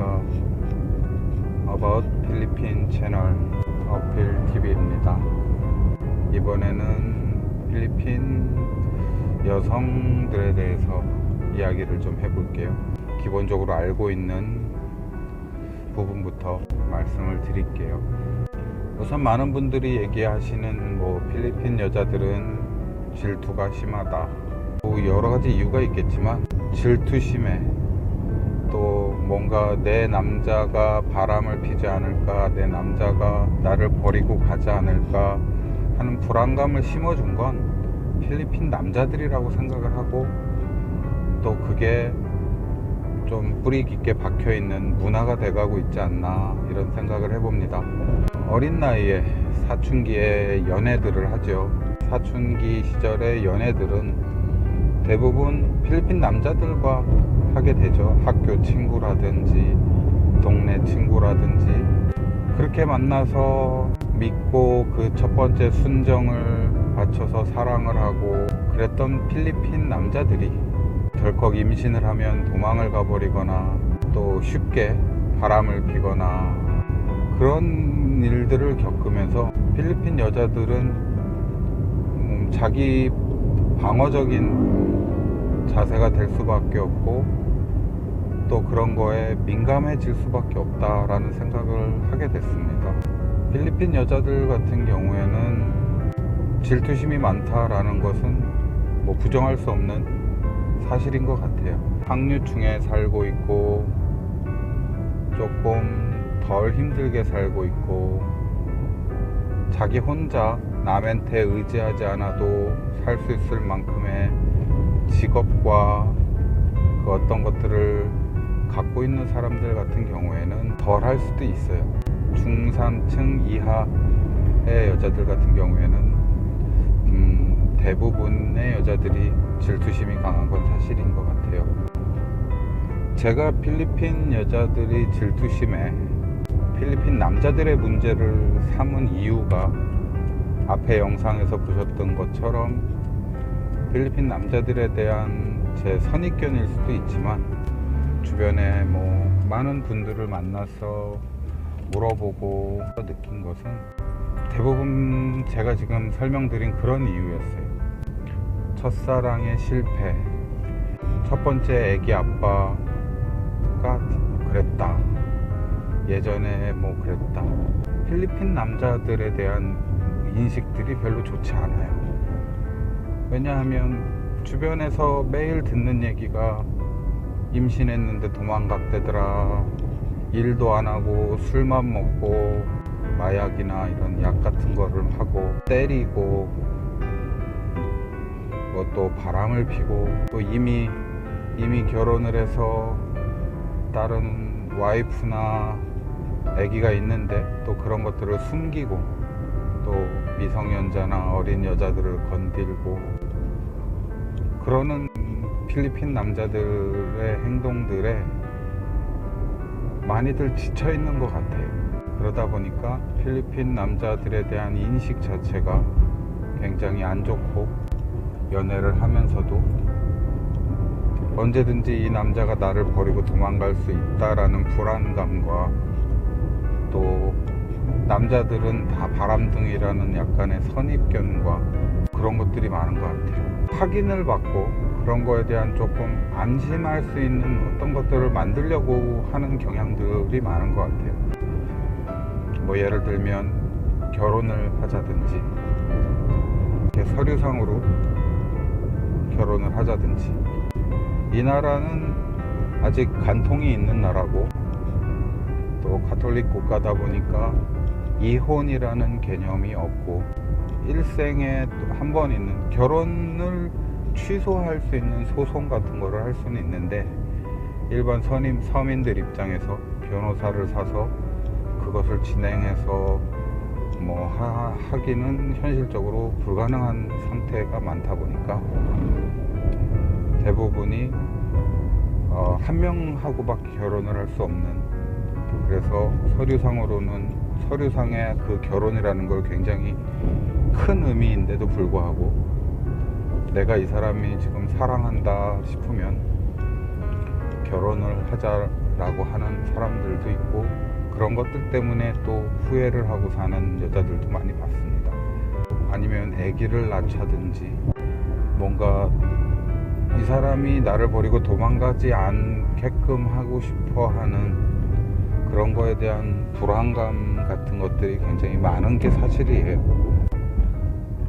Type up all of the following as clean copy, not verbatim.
안녕하십니까. About 필리핀 채널 어필TV입니다. 이번에는 필리핀 여성들에 대해서 이야기를 좀 해볼게요. 기본적으로 알고 있는 부분부터 말씀을 드릴게요. 우선 많은 분들이 얘기하시는 필리핀 여자들은 질투가 심하다, 여러 가지 이유가 있겠지만 질투 심해, 또 뭔가 내 남자가 바람을 피지 않을까, 내 남자가 나를 버리고 가지 않을까 하는 불안감을 심어준 건 필리핀 남자들이라고 생각을 하고, 또 그게 좀 뿌리 깊게 박혀있는 문화가 돼가고 있지 않나, 이런 생각을 해봅니다. 어린 나이에 사춘기에 연애들을 하죠. 사춘기 시절의 연애들은 대부분 필리핀 남자들과 하게 되죠. 학교 친구라든지 동네 친구라든지. 그렇게 만나서 믿고 그 첫 번째 순정을 바쳐서 사랑을 하고 그랬던 필리핀 남자들이 덜컥 임신을 하면 도망을 가버리거나 또 쉽게 바람을 피거나 그런 일들을 겪으면서 필리핀 여자들은 자기 방어적인 자세가 될 수밖에 없고, 또 그런 거에 민감해질 수밖에 없다라는 생각을 하게 됐습니다. 필리핀 여자들 같은 경우에는 질투심이 많다라는 것은 부정할 수 없는 사실인 것 같아요. 상류층에 살고 있고 조금 덜 힘들게 살고 있고, 자기 혼자 남한테 의지하지 않아도 살 수 있을 만큼의 직업과 그 어떤 것들을 갖고 있는 사람들 같은 경우에는 덜 할 수도 있어요. 중산층 이하의 여자들 같은 경우에는 대부분의 여자들이 질투심이 강한 건 사실인 것 같아요. 제가 필리핀 여자들이 질투심에 필리핀 남자들의 문제를 삼은 이유가 앞에 영상에서 보셨던 것처럼 필리핀 남자들에 대한 제 선입견일 수도 있지만, 주변에 많은 분들을 만나서 물어보고 느낀 것은 대부분 제가 지금 설명드린 그런 이유였어요. 첫사랑의 실패, 첫 번째 애기 아빠가 그랬다, 예전에 그랬다. 필리핀 남자들에 대한 인식들이 별로 좋지 않아요. 왜냐하면 주변에서 매일 듣는 얘기가 임신했는데 도망갔대더라, 일도 안 하고 술만 먹고 마약이나 이런 약 같은 거를 하고 때리고 또 바람을 피고, 또 이미 결혼을 해서 다른 와이프나 아기가 있는데 또 그런 것들을 숨기고, 또 미성년자나 어린 여자들을 건들고 그러는 필리핀 남자들의 행동들에 많이들 지쳐 있는 것 같아요. 그러다 보니까 필리핀 남자들에 대한 인식 자체가 굉장히 안 좋고, 연애를 하면서도 언제든지 이 남자가 나를 버리고 도망갈 수 있다라는 불안감과, 또 남자들은 다 바람둥이라는 약간의 선입견과 그런 것들이 많은 것 같아요. 확인을 받고 그런 거에 대한 조금 안심할 수 있는 어떤 것들을 만들려고 하는 경향들이 많은 것 같아요. 예를 들면 결혼을 하자든지, 이렇게 서류상으로 결혼을 하자든지. 이 나라는 아직 간통이 있는 나라고, 또 가톨릭 국가다 보니까 이혼이라는 개념이 없고, 일생에 한 번 있는 결혼을 취소할 수 있는 소송 같은 거를 할 수는 있는데, 일반 서민들 입장에서 변호사를 사서 그것을 진행해서 하기는 현실적으로 불가능한 상태가 많다 보니까 대부분이 한 명하고밖에 결혼을 할 수 없는, 그래서 서류상의 그 결혼이라는 걸 굉장히 큰 의미인데도 불구하고, 내가 이 사람이 지금 사랑한다 싶으면 결혼을 라고 하는 사람들도 있고, 그런 것들 때문에 또 후회를 하고 사는 여자들도 많이 봤습니다. 아니면 아기를 낳자든지, 뭔가 이 사람이 나를 버리고 도망가지 않게끔 하고 싶어 하는 그런 거에 대한 불안감 같은 것들이 굉장히 많은 게 사실이에요.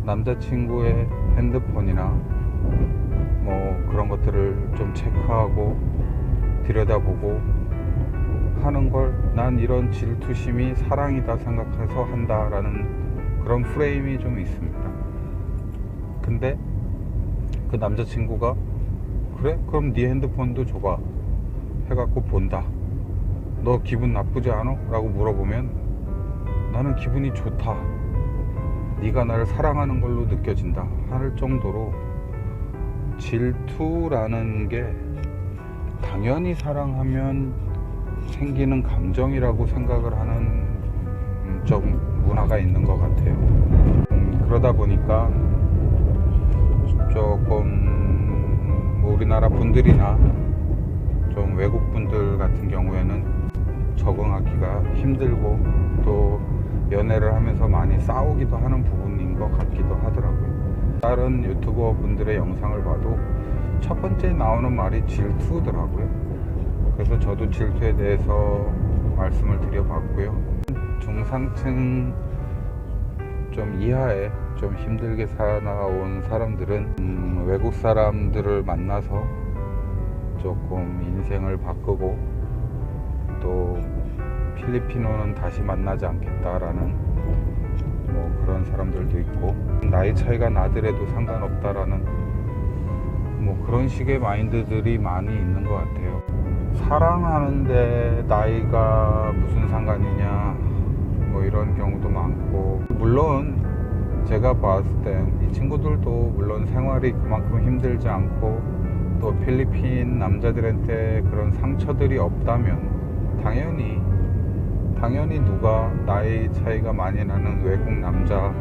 남자친구의 핸드폰이나 뭐 그런 것들을 좀 체크하고 들여다보고 하는 걸 난 이런 질투심이 사랑이다 생각해서 한다라는 그런 프레임이 좀 있습니다. 근데 그 남자친구가 그래? 그럼 네 핸드폰도 줘봐 해갖고 본다. 너 기분 나쁘지 않아? 라고 물어보면 나는 기분이 좋다. 네가 나를 사랑하는 걸로 느껴진다 할 정도로 질투라는 게 당연히 사랑하면 생기는 감정이라고 생각을 하는 좀 문화가 있는 것 같아요. 그러다 보니까 조금 뭐 우리나라 분들이나 좀 외국 분들 같은 경우에는 적응하기가 힘들고 또 연애를 하면서 많이 싸우기도 하는 부분인 것 같기도 하더라고요. 다른 유튜버 분들의 영상을 봐도 첫 번째 나오는 말이 질투더라고요. 그래서 저도 질투에 대해서 말씀을 드려봤고요. 중상층 좀 이하에 좀 힘들게 살아온 사람들은 외국 사람들을 만나서 조금 인생을 바꾸고 또 필리핀어는 다시 만나지 않겠다라는 뭐 그런 사람들도 있고, 나이 차이가 나더라도 상관없다라는 뭐 그런 식의 마인드들이 많이 있는 것 같아요. 사랑하는데 나이가 무슨 상관이냐 뭐 이런 경우도 많고, 물론 제가 봤을 땐 이 친구들도 물론 생활이 그만큼 힘들지 않고 또 필리핀 남자들한테 그런 상처들이 없다면 당연히 누가 나이 차이가 많이 나는 외국 남자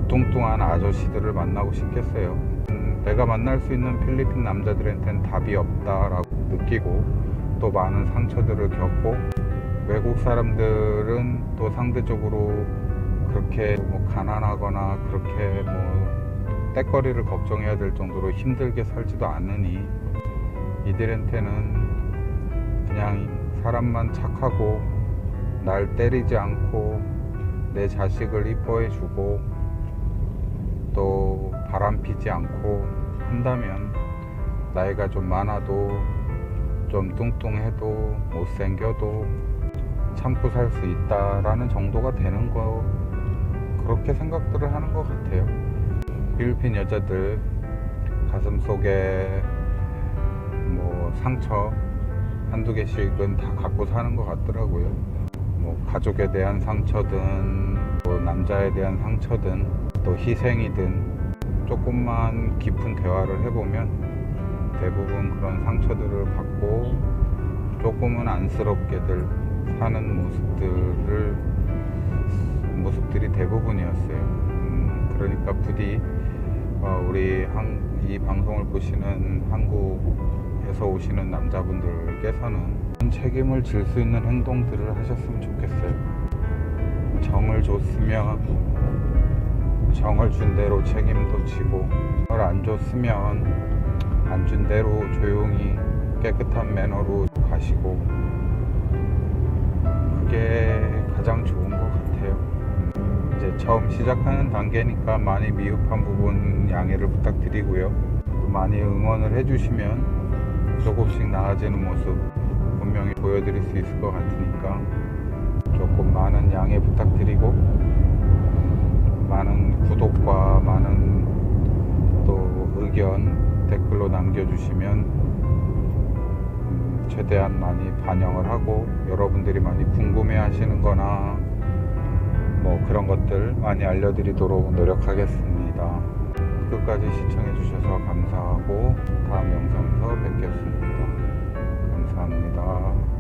뚱뚱한 아저씨들을 만나고 싶겠어요. 내가 만날 수 있는 필리핀 남자들한테는 답이 없다라고 느끼고 또 많은 상처들을 겪고, 외국 사람들은 또 상대적으로 그렇게 뭐 가난하거나 그렇게 뭐 때거리를 걱정해야 될 정도로 힘들게 살지도 않으니 이들한테는 그냥 사람만 착하고 날 때리지 않고 내 자식을 이뻐해 주고 또 바람피지 않고 한다면 나이가 좀 많아도 좀 뚱뚱해도 못생겨도 참고 살 수 있다라는 정도가 되는 거, 그렇게 생각들을 하는 것 같아요. 필리핀 여자들 가슴속에 뭐 상처 한두 개씩은 다 갖고 사는 것 같더라고요. 뭐 가족에 대한 상처든 뭐 남자에 대한 상처든 또 희생이든 조금만 깊은 대화를 해보면 대부분 그런 상처들을 갖고 조금은 안쓰럽게들 사는 모습들이 대부분이었어요. 그러니까 부디 우리 이 방송을 보시는 한국에서 오시는 남자분들께서는 책임을 질 수 있는 행동들을 하셨으면 좋겠어요. 정을 줬으면 정을 준 대로 책임도 지고, 정을 안 줬으면 안 준 대로 조용히 깨끗한 매너로 가시고, 그게 가장 좋은 것 같아요. 이제 처음 시작하는 단계니까 많이 미흡한 부분 양해를 부탁드리고요. 또 많이 응원을 해주시면 조금씩 나아지는 모습 분명히 보여드릴 수 있을 것 같으니까 조금 많은 양해 부탁드리고, 많은 구독과 많은 또 의견 댓글로 남겨주시면 최대한 많이 반영을 하고 여러분들이 많이 궁금해 하시는 거나 뭐 그런 것들 많이 알려드리도록 노력하겠습니다. 끝까지 시청해 주셔서 감사하고 다음 영상에서 뵙겠습니다. 감사합니다.